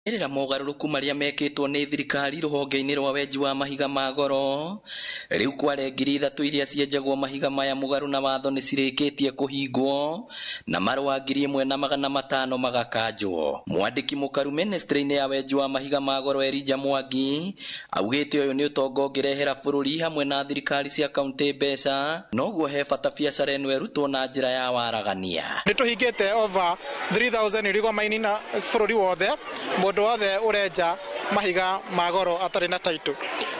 Rĩrĩa mogarũrũku marĩa mekĩtwo nĩ thirikari rũhonge-inĩ rwa wenji wa mahiga ma goro, rĩu Kware 3,000 iria cienjagwo mahiga maya mũgarũ na watho nĩ cirĩkĩtie kũhingwo na marũa 1,500 magakanjwo. Mwandĩki mũkaru ministry-inĩ ya wenji wa mahiga ma goro Elijah Mwangi augĩte ũyũ nĩ ũtonga ũngĩrehera bũrũri hamwe na thirikari cia kaunti mbeca, noguo he bata biacara ĩno ĩrutwo na njĩra ya waragania. Nĩ tũhingĩte over 3,000 illegal mining na bũrũri wothe, mũndũ wothe ũrenja mahiga ma goro atarĩ na title.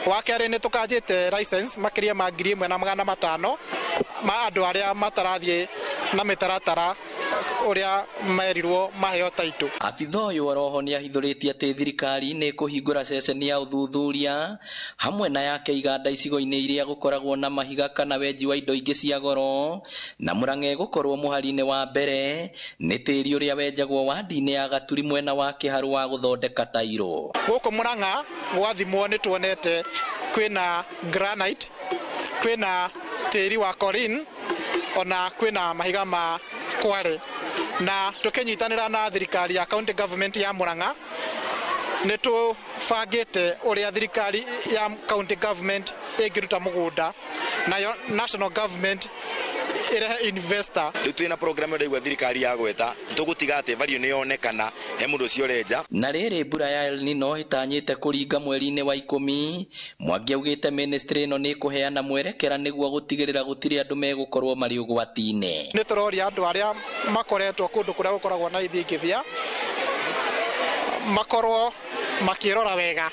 Wa kerĩ nĩ tũkanjĩte license makĩria ma 1,500 ma andũ arĩa matarathiĩ na mĩtaratara ũrĩa merirwo maheo title. Abitha ũyũ oroho nĩ ahithũrĩtie atĩ thirikari nĩ kũhingũra ceceni ya ũthuthuria hamwe na yake iganda icigo-inĩ iria gũkoragwo na mahiga kana wenji wa indo ingĩ cia goro, na Murang'a gũkorwo mũhari-inĩ wa mbere nĩ tĩri ũrĩa wenjagwo wadi-inĩ ya Gaturi mwena wa kĩharũ wa gũthondeka tairũ. Gũkũ Murang'a gwathimwo nĩ tuonete kwĩna granite, kwĩna tĩri wa Korin, ona kwĩna mahiga ma Kware, na tũkĩnyitanĩra na thirikari ya county government ya Murang'a nĩ tũbangĩte ũrĩa thirikari ya county government ĩngĩruta mũgũnda nayo national government ĩrehe investor. Rĩu twĩna program ĩrĩa thirikari ya gweta tũgũtiga atĩ value nĩ yonekana he mũndũ ũcio ũrenja. Na rĩrĩ mbura ya El Nino ĩtanyĩte kũringa mweri-inĩ wa 10, Mwangi augĩte ministry ĩno nĩ kũheana mwerekera nĩguo gũtigĩrĩra gũtirĩ andũ megũkorwo marĩ ũgwati-inĩ. Nĩ tũroria andũ arĩa makoretwo kũndũ kũrĩa gũkoragwo na ithingithia makorwo makĩrora wega,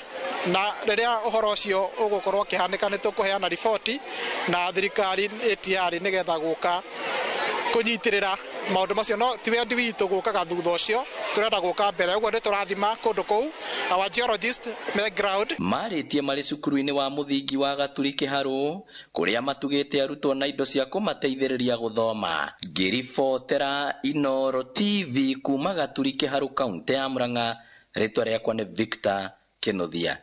na rĩrĩa ũhoro ũcio ũgũkorwo ũkĩhanĩka nĩ tũkũheana riboti na thirikari ĩtiarĩ nĩgetha gũka kũnyitĩrĩra maũndũ macio. No ti wendi witũ gũkaga thutha ũcio, tũrenda gũka mbere, ũguo nĩ tũrathima kũndũ kũu. Our geologist background marĩtie marĩ cukuru-inĩ wa mũthingi wa Gaturi kĩharũ kũrĩa matugĩte arutwo na indo cia kũmateithĩrĩria gũthoma. Ngĩribotera Inooro TV kuma Gaturi kĩharũ kaunti ya Murang'a, rĩtwa rĩakwa nĩ Victor Kĩnuthia.